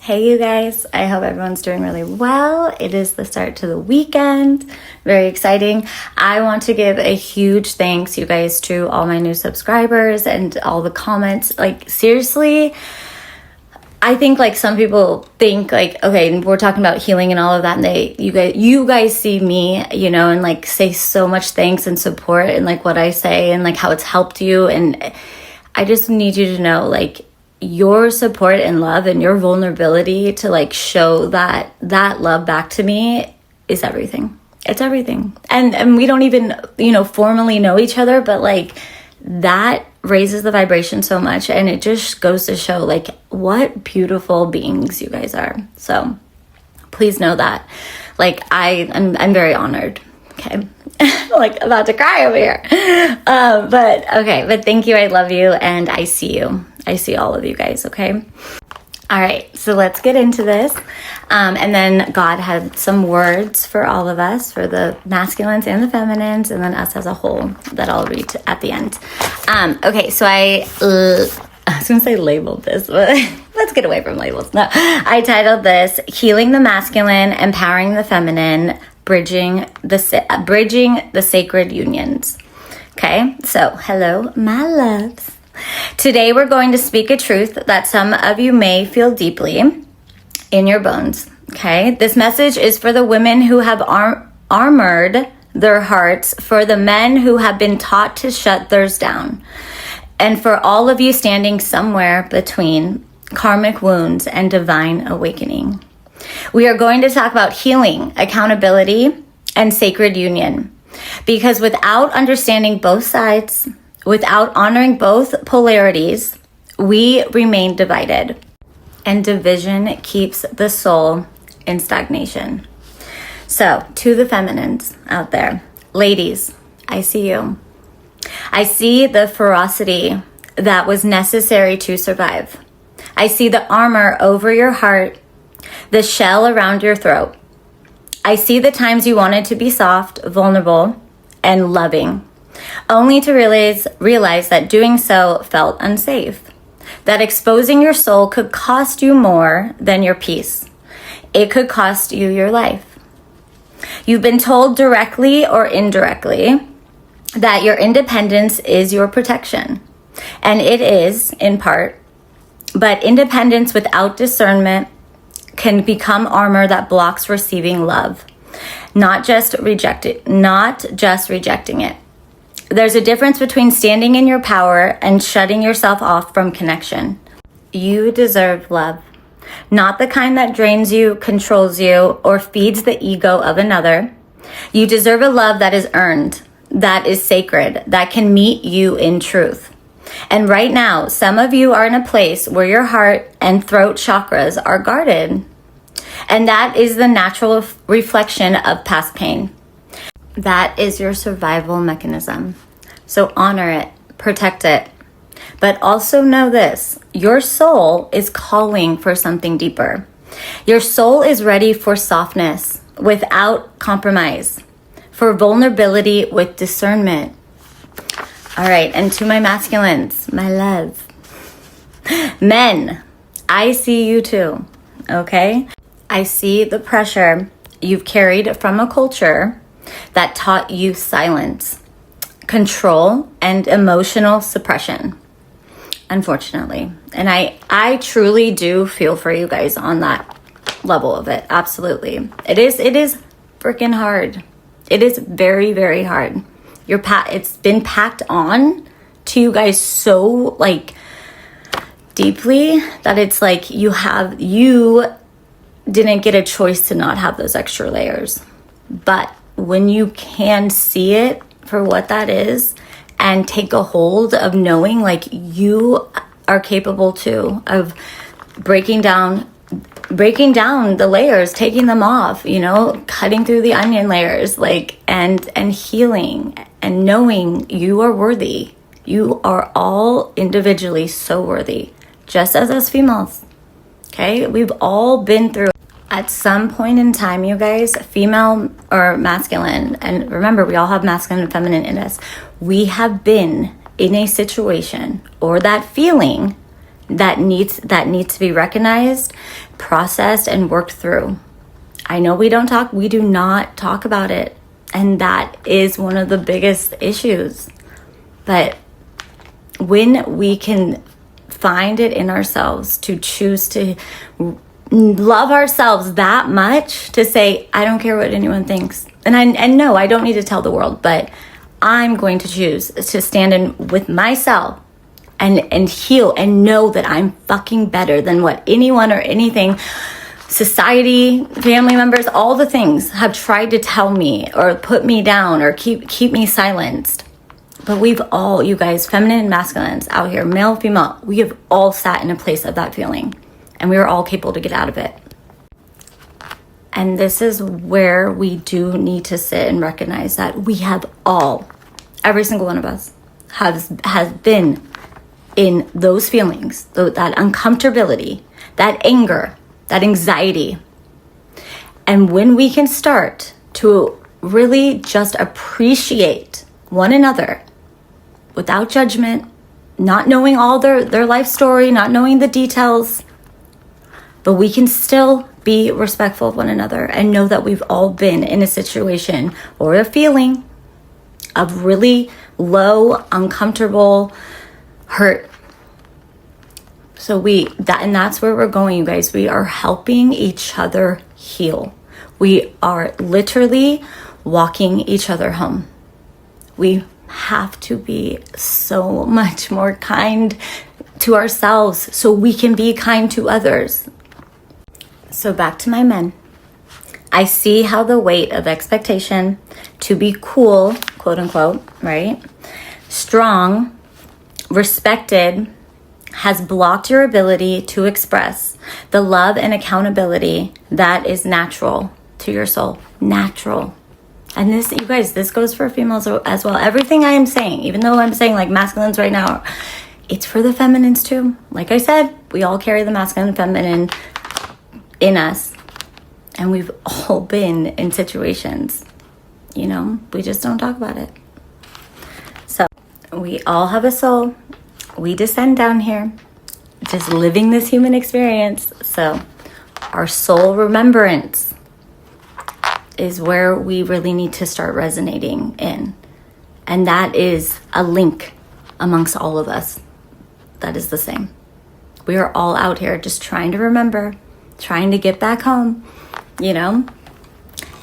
Hey you guys, I hope everyone's doing really well. It is the start to the weekend. Very exciting. I want to give a huge thanks, you guys, to all my new subscribers and all the comments. Like, seriously, I think like some people think like, okay, we're talking about healing and all of that, and you guys see me, you know, and like say so much thanks and support and like what I say and like how it's helped you. And I just need you to know, like, your support and love and your vulnerability to like show that love back to me is everything. It's everything. And we don't even, you know, formally know each other, but like that raises the vibration so much, and it just goes to show like what beautiful beings you guys are. So please know that. Like I'm very honored. Okay. Like about to cry over here. But thank you. I love you, and I see you. I see all of you guys, okay? All right, so let's get into this. And then God had some words for all of us, for the masculines and the feminines, and then us as a whole, that I'll read at the end. Okay, so I was going to say labeled this, but let's get away from labels. No, I titled this, Healing the Masculine, Empowering the Feminine, Bridging the Sacred Unions. Okay, so hello, my loves. Today we're going to speak a truth that some of you may feel deeply in your bones, okay? This message is for the women who have armored their hearts, for the men who have been taught to shut theirs down, and for all of you standing somewhere between karmic wounds and divine awakening. We are going to talk about healing, accountability, and sacred union, because without understanding both sides, without honoring both polarities, we remain divided, and division keeps the soul in stagnation. So, to the feminines out there, ladies, I see you. I see the ferocity that was necessary to survive. I see the armor over your heart, the shell around your throat. I see the times you wanted to be soft, vulnerable, and loving, only to realize that doing so felt unsafe, that exposing your soul could cost you more than your peace. It could cost you your life. You've been told directly or indirectly that your independence is your protection, and it is in part, but independence without discernment can become armor that blocks receiving love, not just rejecting it. There's a difference between standing in your power and shutting yourself off from connection. You deserve love, not the kind that drains you, controls you, or feeds the ego of another. You deserve a love that is earned, that is sacred, that can meet you in truth. And right now, some of you are in a place where your heart and throat chakras are guarded. And that is the natural reflection of past pain. That is your survival mechanism. So honor it, protect it. But also know this, your soul is calling for something deeper. Your soul is ready for softness without compromise, for vulnerability with discernment. All right, and to my masculines, my love. Men, I see you too, okay? I see the pressure you've carried from a culture that taught you silence, control, and emotional suppression, unfortunately. And I truly do feel for you guys on that level of it. Absolutely. It is freaking hard. It is very, very hard. It's been packed on to you guys so like deeply that it's like you didn't get a choice to not have those extra layers. But when you can see it for what that is and take a hold of knowing like you are capable too of breaking down the layers, taking them off, you know, cutting through the onion layers, like, and healing and knowing you are worthy. You are all individually so worthy, just as us females. Okay, we've all been through at some point in time, you guys, female or masculine, and remember, we all have masculine and feminine in us. We have been in a situation or that feeling that needs to be recognized, processed and worked through. I know we do not talk about it. And that is one of the biggest issues. But when we can find it in ourselves to choose to love ourselves that much, to say, I don't care what anyone thinks. And no, I don't need to tell the world, but I'm going to choose to stand in with myself and heal and know that I'm fucking better than what anyone or anything, society, family members, all the things have tried to tell me or put me down or keep me silenced. But we've all, you guys, feminine and masculines out here, male, female, we have all sat in a place of that feeling. And we are all capable to get out of it. And this is where we do need to sit and recognize that we have all, every single one of us, has been in those feelings, that uncomfortability, that anger, that anxiety. And when we can start to really just appreciate one another without judgment, not knowing all their life story, not knowing the details, but we can still be respectful of one another and know that we've all been in a situation or a feeling of really low, uncomfortable, hurt. So that's where we're going, you guys. We are helping each other heal. We are literally walking each other home. We have to be so much more kind to ourselves so we can be kind to others. So back to my men. I see how the weight of expectation to be cool, quote unquote, right? Strong, respected, has blocked your ability to express the love and accountability that is natural to your soul. Natural. And this, you guys, this goes for females as well. Everything I am saying, even though I'm saying like masculines right now, it's for the feminines too. Like I said, we all carry the masculine and feminine in us. And we've all been in situations, you know, we just don't talk about it. So we all have a soul. We descend down here, just living this human experience. So our soul remembrance is where we really need to start resonating in. And that is a link amongst all of us. That is the same. We are all out here just trying to remember, trying to get back home, you know,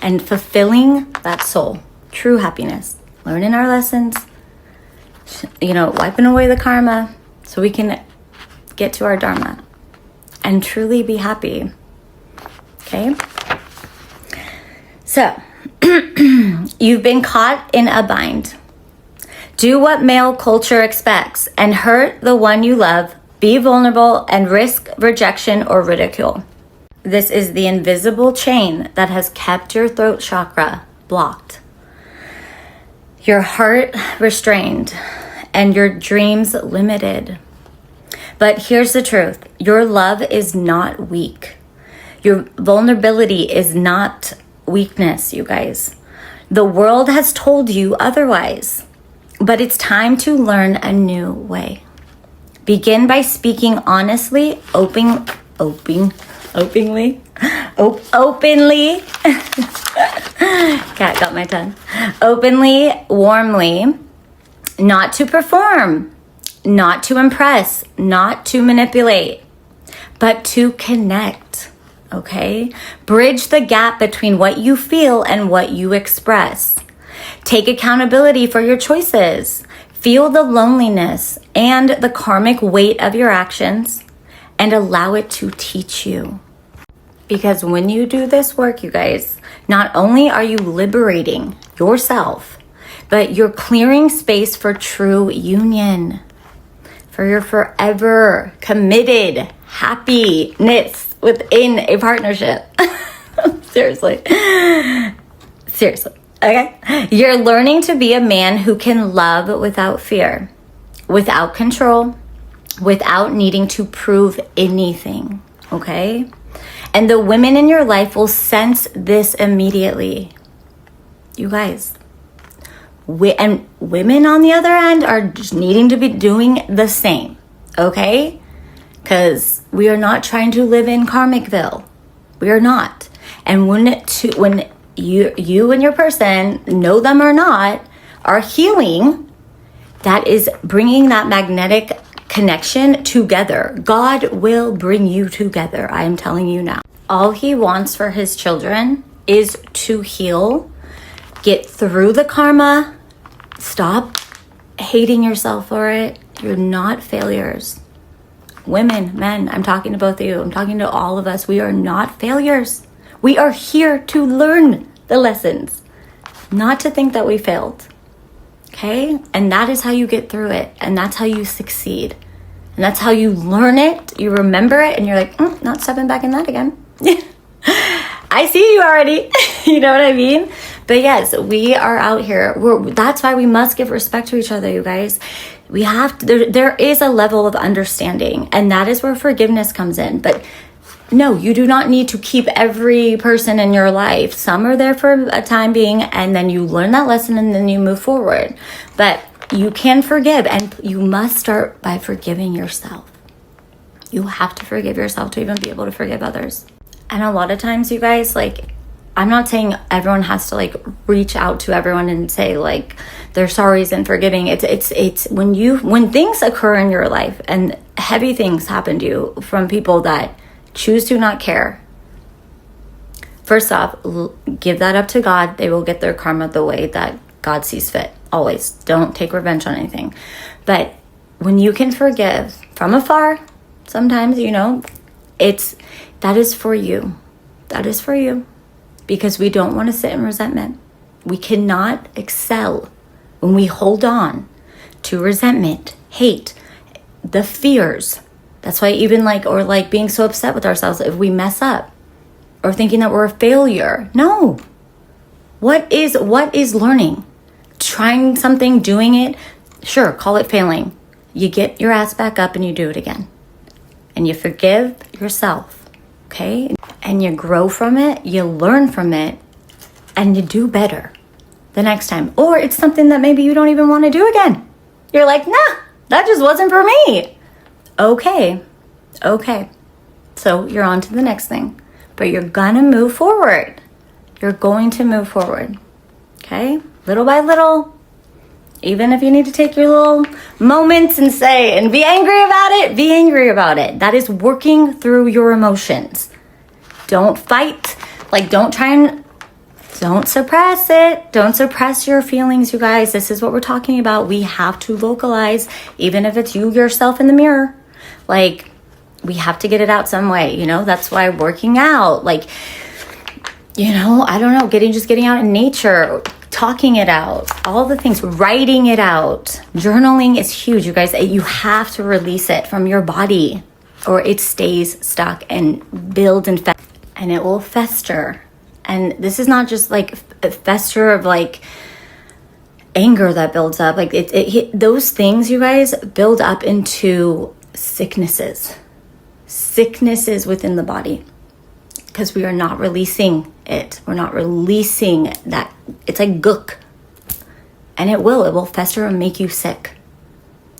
and fulfilling that soul, true happiness, learning our lessons, you know, wiping away the karma so we can get to our dharma and truly be happy. Okay? So, you've been caught in a bind. Do what male culture expects and hurt the one you love. Be vulnerable and risk rejection or ridicule. This is the invisible chain that has kept your throat chakra blocked, your heart restrained, and your dreams limited. But here's the truth. Your love is not weak. Your vulnerability is not weakness, you guys. The world has told you otherwise, but it's time to learn a new way. Begin by speaking honestly, openly. Cat got my tongue. Openly, warmly, not to perform, not to impress, not to manipulate, but to connect. Okay? Bridge the gap between what you feel and what you express. Take accountability for your choices. Feel the loneliness and the karmic weight of your actions and allow it to teach you. Because when you do this work, you guys, not only are you liberating yourself, but you're clearing space for true union, for your forever committed happiness within a partnership. Seriously. Okay? You're learning to be a man who can love without fear, without control, without needing to prove anything. Okay? And the women in your life will sense this immediately. You guys. And women on the other end are just needing to be doing the same. Okay? because we are not trying to live in Karmicville. We are not. And when you and your person, know them or not, are healing, that is bringing that magnetic connection together. God will bring you together. I am telling you now. All he wants for his children is to heal, get through the karma, stop hating yourself for it. You're not failures. Women, men, I'm talking to both of you. I'm talking to all of us. We are not failures. We are here to learn the lessons, not to think that we failed. Okay? And that is how you get through it. And that's how you succeed. And that's how you learn it. You remember it and you're like, not stepping back in that again. I see you already. You know what I mean? But yes, we are out here. That's why we must give respect to each other, you guys. We have to, there is a level of understanding, and that is where forgiveness comes in. But no, you do not need to keep every person in your life. Some are there for a time being, and then you learn that lesson and then you move forward. But you can forgive, and you must start by forgiving yourself. You have to forgive yourself to even be able to forgive others. And a lot of times, you guys, like, I'm not saying everyone has to like reach out to everyone and say like they're sorries and forgiving. It's when things occur in your life and heavy things happen to you from people that choose to not care. First off, give that up to God. They will get their karma the way that God sees fit. Always. Don't take revenge on anything. But when you can forgive from afar, sometimes, that is for you. That is for you. Because we don't want to sit in resentment. We cannot excel when we hold on to resentment, hate, the fears. That's why even being so upset with ourselves if we mess up or thinking that we're a failure. No. What is learning? Trying something, doing it, sure, call it failing. You get your ass back up and you do it again. And you forgive yourself, okay? And you grow from it, you learn from it, and you do better the next time. Or it's something that maybe you don't even want to do again. You're like, nah, that just wasn't for me. Okay. So you're on to the next thing. But you're gonna move forward. You're going to move forward, okay? Little by little. Even if you need to take your little moments and be angry about it, be angry about it. That is working through your emotions. Don't fight. Don't suppress it. Don't suppress your feelings, you guys. This is what we're talking about. We have to vocalize, even if it's you yourself in the mirror. We have to get it out some way, That's why working out, I don't know, getting out in nature, talking it out, all the things, writing it out. Journaling is huge, you guys. You have to release it from your body or it stays stuck and builds and and it will fester. And this is not just a fester of anger that builds up. Those things, you guys, build up into sicknesses within the body because we are not releasing it. We're not releasing that. It's like gook, and it will fester and make you sick.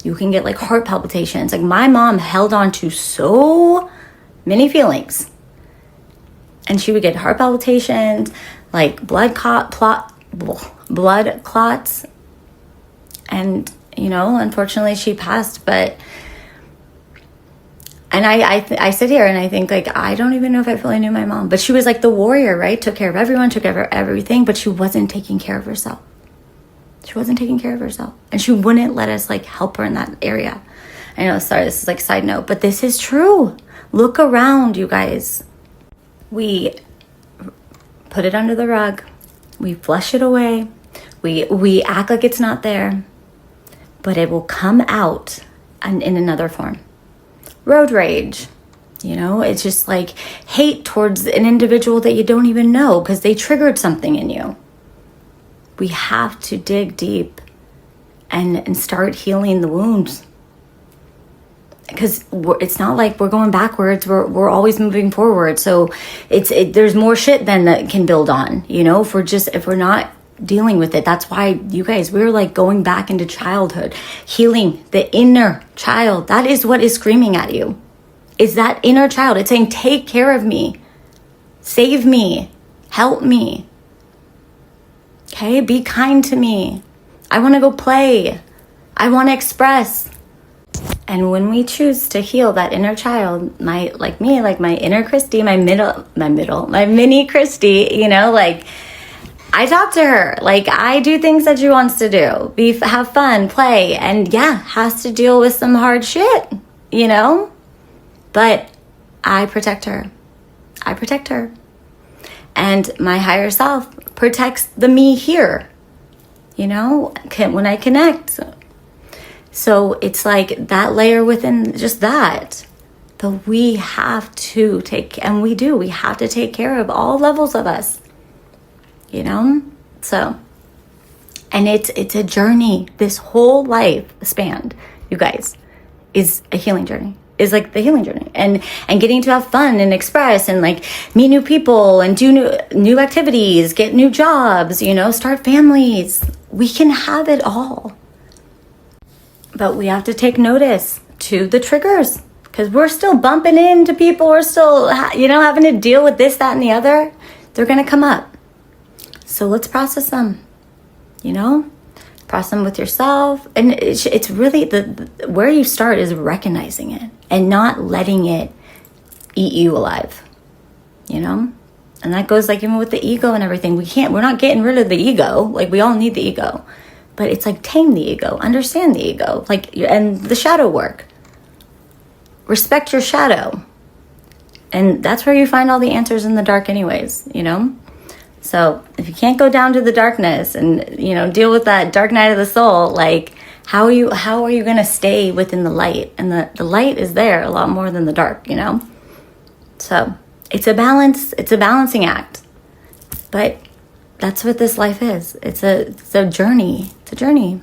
You can get heart palpitations. My mom held on to so many feelings, and she would get heart palpitations, blood clots, and unfortunately she passed. But and I sit here and I think I don't even know if I fully knew my mom, but she was the warrior, right? Took care of everyone, took care of everything, but she wasn't taking care of herself. She wasn't taking care of herself, and she wouldn't let us help her in that area. I know, sorry, this is side note, but this is true. Look around, you guys. We put it under the rug. We flush it away. We act like it's not there, but it will come out in another form. Road rage, it's just hate towards an individual that you don't even know because they triggered something in you. We have to dig deep and start healing the wounds, because it's not we're going backwards. We're always moving forward. So there's more shit than that can build on, if we're not dealing with it. That's why, you guys, we're going back into childhood, healing the inner child. That is what is screaming at you. is that inner child. It's saying, take care of me, save me, help me. Okay, be kind to me. I want to go play. I want to express. And when we choose to heal that inner child, my inner Christy, my mini Christy, you know, like, I talk to her, like, I do things that she wants to do, have fun, play, and yeah, has to deal with some hard shit, you know, but I protect her. And my higher self protects the me here, you know, when I connect. So it's like that layer within just that. But we have to we have to take care of all levels of us, you know? So, and it's a journey. This whole life span, you guys, is a healing journey. Is like the healing journey, and getting to have fun and express and like meet new people and do new activities, get new jobs, you know, start families. We can have it all. But we have to take notice to the triggers, because we're still bumping into people. We're still, you know, having to deal with this, that, and the other. They're going to come up. So let's process them, you know, process them with yourself. And it's really where you start is recognizing it and not letting it eat you alive, you know? And that goes like even with the ego and everything. We're not getting rid of the ego. Like, we all need the ego. But it's like, tame the ego, understand the ego, like, and the shadow work. Respect your shadow. And that's where you find all the answers in the dark anyways, you know? So if you can't go down to the darkness and, you know, deal with that dark night of the soul, like, how are you going to stay within the light? And the light is there a lot more than the dark, you know? So it's a balancing act. But that's what this life is. It's a journey. It's a journey.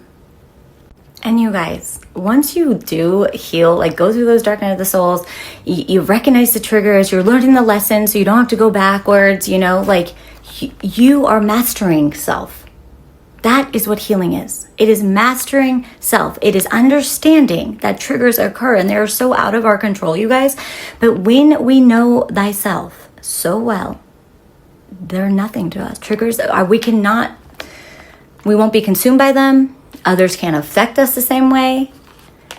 And you guys, once you do heal, like go through those dark night of the souls, you recognize the triggers, you're learning the lessons, so you don't have to go backwards, you know, like you are mastering self. That is what healing is. It is mastering self. It is understanding that triggers occur and they're so out of our control, you guys. But when we know thyself so well, they're nothing to us. Triggers, we won't be consumed by them. Others can't affect us the same way.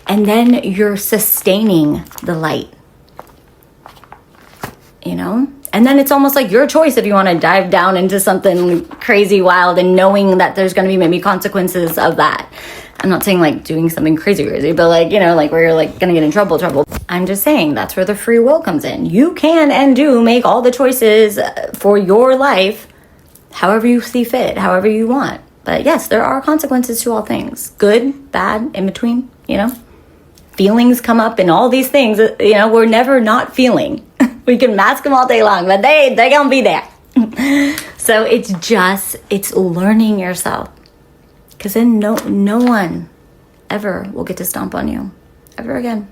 And then you're sustaining the light, you know? And then it's almost like your choice if you want to dive down into something crazy wild and knowing that there's going to be maybe consequences of that. I'm not saying like doing something crazy, but like, you know, like where you're like going to get in trouble. I'm just saying that's where the free will comes in. You can and do make all the choices for your life, however you see fit, however you want. But yes, there are consequences to all things. Good, bad, in between, you know. Feelings come up and all these things, you know, we're never not feeling. We can mask them all day long, but they're going to be there. So it's learning yourself. Because then no one ever will get to stomp on you ever again.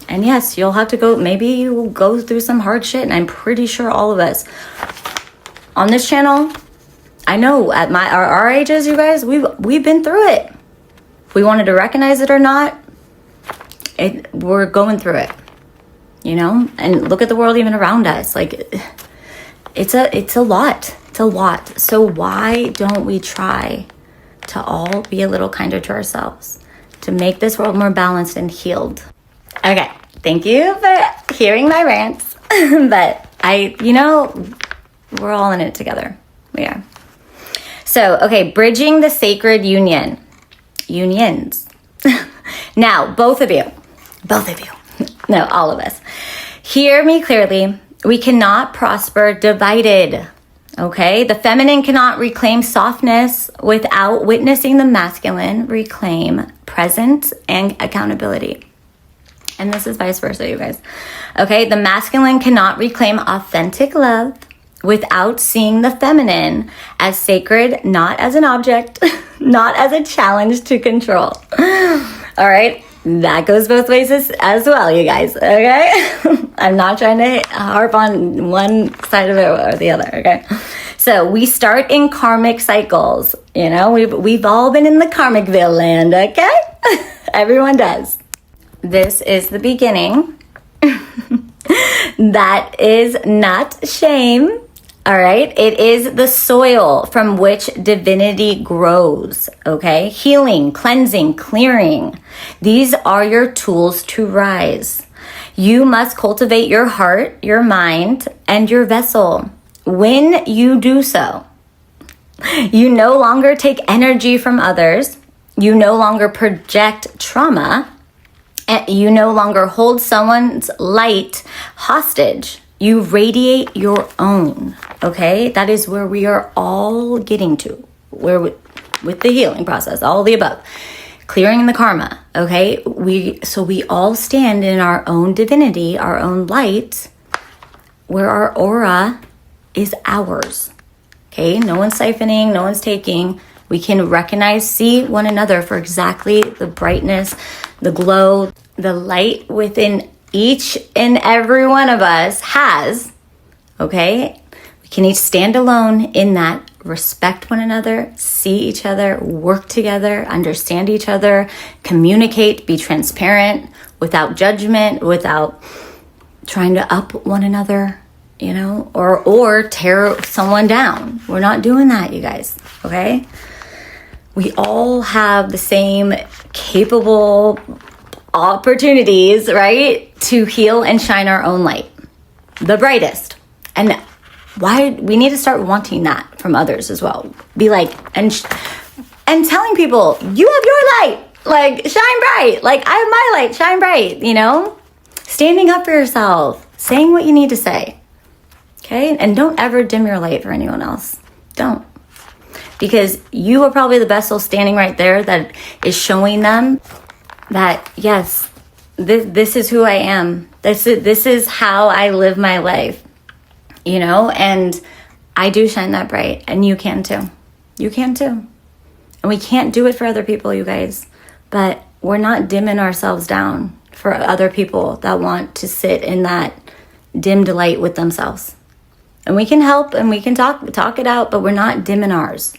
And yes, you'll have to maybe you will go through some hard shit. And I'm pretty sure all of us on this channel, I know at our ages, you guys, we've been through it. If we wanted to recognize it or not, we're going through it, you know? And look at the world even around us. Like, it's a lot. It's a lot. So why don't we try to all be a little kinder to ourselves, to make this world more balanced and healed? Okay, thank you for hearing my rants. But we're all in it together. We are. So, okay, bridging the sacred unions. Now, both of you, no, all of us, hear me clearly. We cannot prosper divided, okay? The feminine cannot reclaim softness without witnessing the masculine reclaim presence and accountability. And this is vice versa, you guys. Okay, the masculine cannot reclaim authentic love without seeing the feminine as sacred, not as an object, not as a challenge to control. All right, that goes both ways as well, you guys, okay? I'm not trying to harp on one side of it or the other, okay? So we start in karmic cycles, you know? We've all been in the Karmicville land, okay? Everyone does. This is the beginning, That is not shame. All right. It is the soil from which divinity grows. Okay. Healing, cleansing, clearing. These are your tools to rise. You must cultivate your heart, your mind, and your vessel. When you do so, you no longer take energy from others. You no longer project trauma. And you no longer hold someone's light hostage. You radiate your own, okay? That is where we are all getting to, where with the healing process, all the above. Clearing the karma, okay? So we all stand in our own divinity, our own light, where our aura is ours, okay? No one's siphoning, no one's taking. We can recognize, see one another for exactly the brightness, the glow, the light within each and every one of us has, okay? We can each stand alone in that, respect one another, see each other, work together, understand each other, communicate, be transparent, without judgment, without trying to up one another, you know, or tear someone down. We're not doing that, you guys, okay? We all have the same capable opportunities, right, to heal and shine our own light, the brightest. And why we need to start wanting that from others as well. Be like, and telling people, you have your light, like shine bright, like I have my light, shine bright, you know, standing up for yourself, saying what you need to say, okay? And don't ever dim your light for anyone else. Don't. Because you are probably the vessel standing right there that is showing them that, yes, this is who I am. This is how I live my life, you know, and I do shine that bright, and you can too. You can too. And we can't do it for other people, you guys, but we're not dimming ourselves down for other people that want to sit in that dimmed light with themselves. And we can help and we can talk it out, but we're not dimming ours.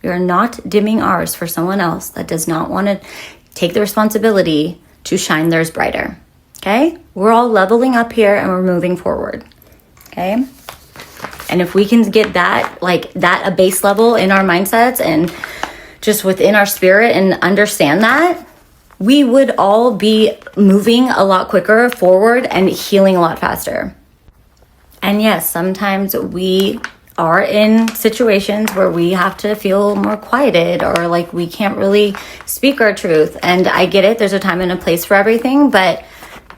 We are not dimming ours for someone else that does not want to take the responsibility to shine theirs brighter. Okay? We're all leveling up here and we're moving forward. Okay? And if we can get that, like that, a base level in our mindsets and just within our spirit and understand that, we would all be moving a lot quicker forward and healing a lot faster. And yes, sometimes we are in situations where we have to feel more quieted or like we can't really speak our truth. And I get it. There's a time and a place for everything. But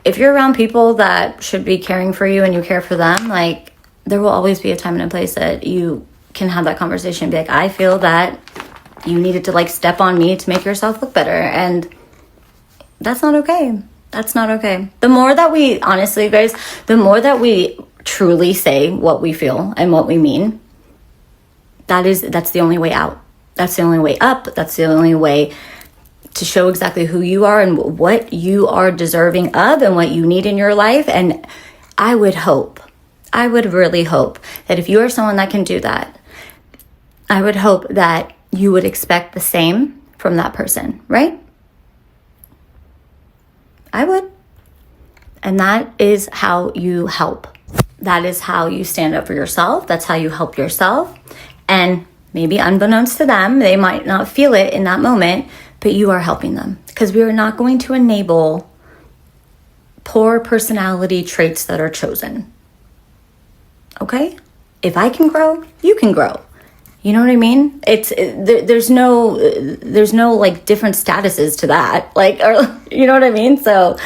if you're around people that should be caring for you and you care for them, like there will always be a time and a place that you can have that conversation and be like, I feel that you needed to like step on me to make yourself look better. And that's not okay. That's not okay. The more that we, honestly, guys, the more that we truly say what we feel and what we mean, that's the only way out. That's the only way up. That's the only way to show exactly who you are and what you are deserving of and what you need in your life. And I would really hope that if you are someone that can do that, I would hope that you would expect the same from that person, right? I would. And that is how you help. That is how you stand up for yourself. That's how you help yourself. And maybe unbeknownst to them, they might not feel it in that moment, but you are helping them. Because we are not going to enable poor personality traits that are chosen. Okay? If I can grow, you can grow. You know what I mean? There's no like different statuses to that. Like, or you know what I mean? So,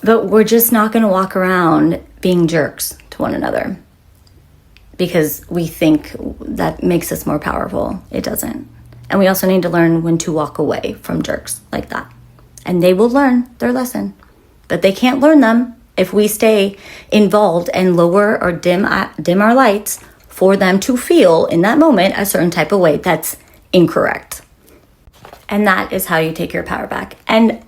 but we're just not going to walk around being jerks to one another because we think that makes us more powerful. It doesn't. And we also need to learn when to walk away from jerks like that. And they will learn their lesson, but they can't learn them if we stay involved and lower or dim our lights for them to feel in that moment a certain type of way. That's incorrect. And that is how you take your power back. And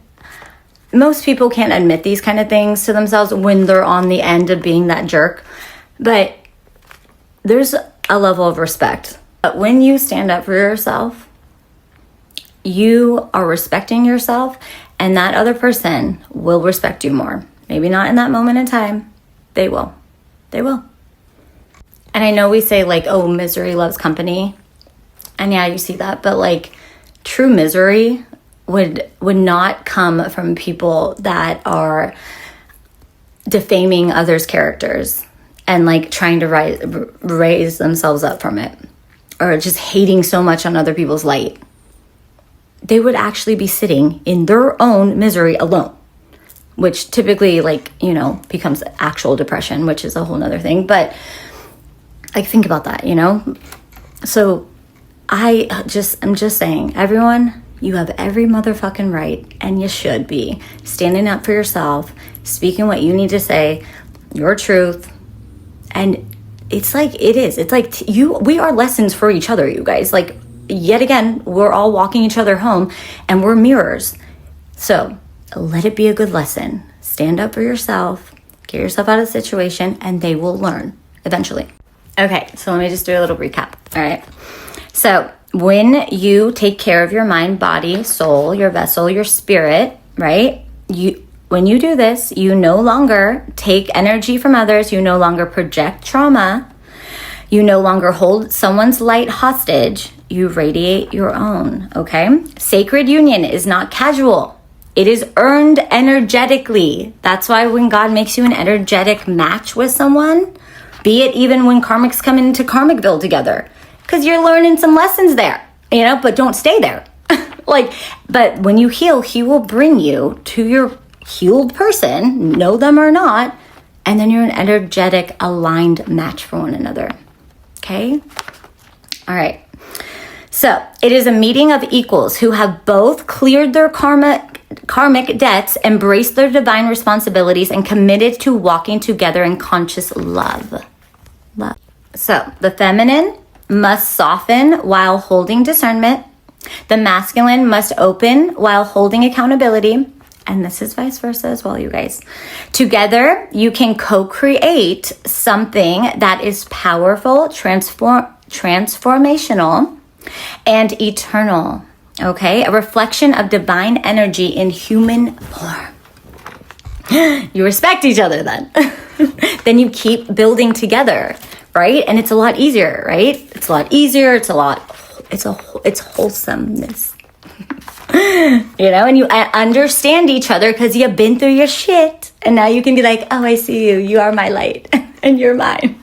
most people can't admit these kind of things to themselves when they're on the end of being that jerk. But there's a level of respect. But when you stand up for yourself, you are respecting yourself, and that other person will respect you more. Maybe not in that moment in time. They will. They will. And I know we say like, oh, misery loves company. And yeah, you see that. But like true misery would not come from people that are defaming others' characters and like trying to raise themselves up from it, or just hating so much on other people's light. They would actually be sitting in their own misery alone, which typically like, you know, becomes actual depression, which is a whole nother thing. But like, think about that, you know? So I'm just saying, everyone, you have every motherfucking right, and you should be standing up for yourself, speaking what you need to say, your truth. And it's like, we are lessons for each other, you guys. Like, yet again, we're all walking each other home, and we're mirrors. So let it be a good lesson. Stand up for yourself, get yourself out of the situation, and they will learn eventually. Okay, so let me just do a little recap. All right. So when you take care of your mind, body, soul, your vessel, your spirit, right? When you do this, you no longer take energy from others. You no longer project trauma. You no longer hold someone's light hostage. You radiate your own, okay? Sacred union is not casual. It is earned energetically. That's why when God makes you an energetic match with someone, be it even when karmics come into Karmicville together, because you're learning some lessons there, you know, but don't stay there. But when you heal, he will bring you to your healed person, know them or not, and then you're an energetic, aligned match for one another. Okay? All right. So it is a meeting of equals who have both cleared their karmic debts, embraced their divine responsibilities, and committed to walking together in conscious love. So the feminine must soften while holding discernment. The masculine must open while holding accountability. And this is vice versa as well, you guys. Together, you can co-create something that is powerful, transformational, and eternal. Okay? A reflection of divine energy in human form. You respect each other then. Then you keep building together, right? And it's a lot easier, right? It's a lot easier. It's wholesomeness. You know, and you understand each other because you've been through your shit. And now you can be like, oh, I see you. You are my light and you're mine.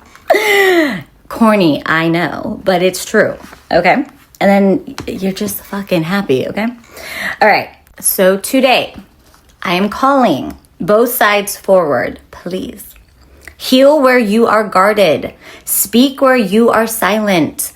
Corny, I know, but it's true. Okay. And then you're just fucking happy. Okay. All right. So today I am calling both sides forward, please. Heal where you are guarded. Speak where you are silent.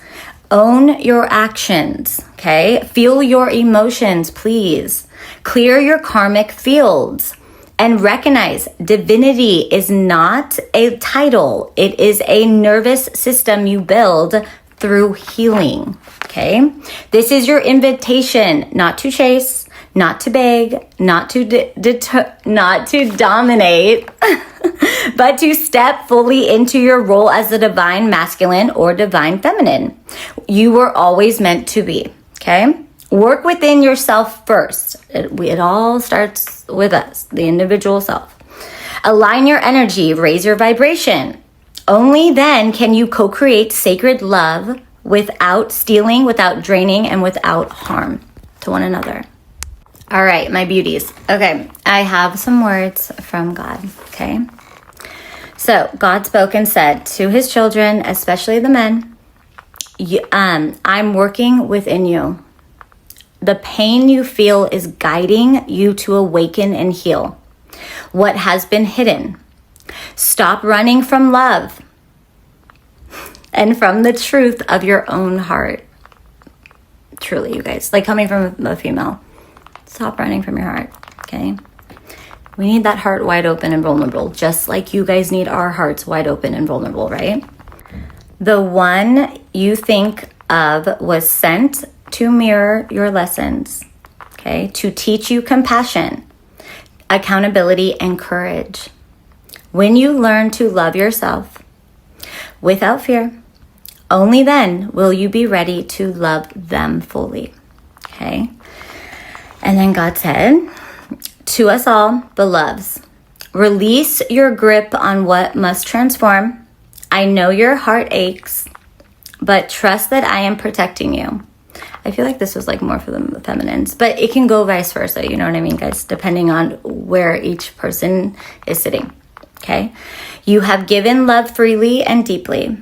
Own your actions, okay? Feel your emotions, please. Clear your karmic fields. And recognize divinity is not a title. It is a nervous system you build through healing, okay? This is your invitation not to chase, not to beg, not to dominate, but to step fully into your role as the divine masculine or divine feminine. You were always meant to be, okay? Work within yourself first. It all starts with us, the individual self. Align your energy, raise your vibration. Only then can you co-create sacred love without stealing, without draining, and without harm to one another. All right, my beauties. Okay, I have some words from God, okay? So God spoke and said to his children, especially the men, I'm working within you. The pain you feel is guiding you to awaken and heal what has been hidden. Stop running from love and from the truth of your own heart. Truly, you guys, like coming from a female. Stop running from your heart, okay? We need that heart wide open and vulnerable, just like you guys need our hearts wide open and vulnerable, right? The one you think of was sent to mirror your lessons, okay? To teach you compassion, accountability, and courage. When you learn to love yourself without fear, only then will you be ready to love them fully, okay? And then God said, to us all, beloveds, Release your grip on what must transform. I know your heart aches, but trust that I am protecting you. I feel like this was like more for the feminines, but it can go vice versa. You know what I mean, guys? Depending on where each person is sitting. Okay. You have given love freely and deeply.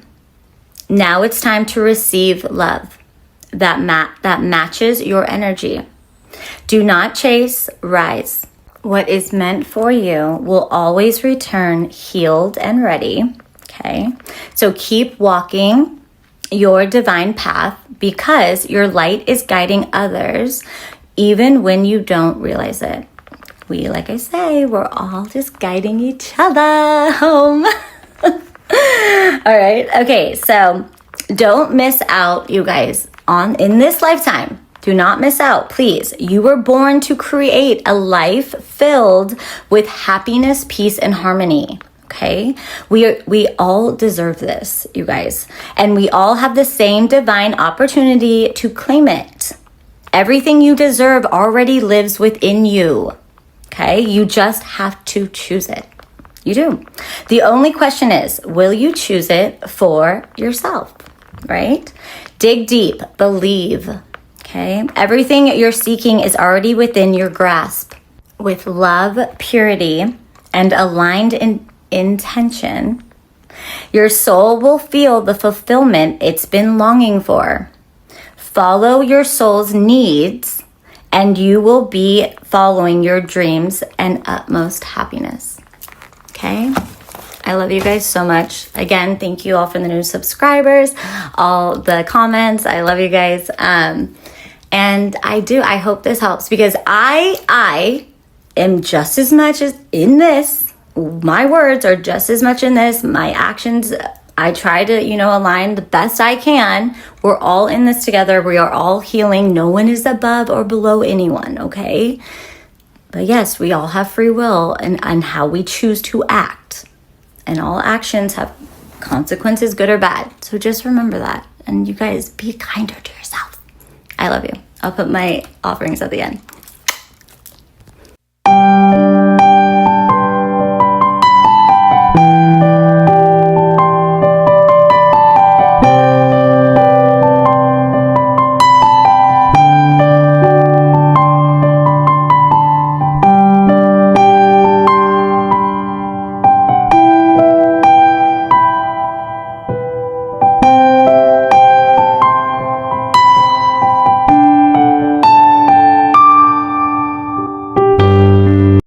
Now it's time to receive love that matches your energy. Do not chase, rise. What is meant for you will always return healed and ready. Okay. So keep walking your divine path because your light is guiding others even when you don't realize it. We, like I say, we're all just guiding each other home. All right. Okay. So don't miss out, you guys, in this lifetime. Do not miss out, please. You were born to create a life filled with happiness, peace, and harmony. Okay? We all deserve this, you guys. And we all have the same divine opportunity to claim it. Everything you deserve already lives within you. Okay? You just have to choose it. You do. The only question is, will you choose it for yourself? Right? Dig deep. Believe. Okay? Everything you're seeking is already within your grasp. With love, purity, and aligned intention, your soul will feel the fulfillment it's been longing for. Follow your soul's needs, and you will be following your dreams and utmost happiness. Okay? I love you guys so much. Again, thank you all for the new subscribers, all the comments. I love you guys. And I hope this helps because I am just as much as in this. My words are just as much in this. My actions, I try to, align the best I can. We're all in this together. We are all healing. No one is above or below anyone, okay? But yes, we all have free will and how we choose to act. And all actions have consequences, good or bad. So just remember that. And you guys, be kinder to yourself. I love you. I'll put my offerings at the end.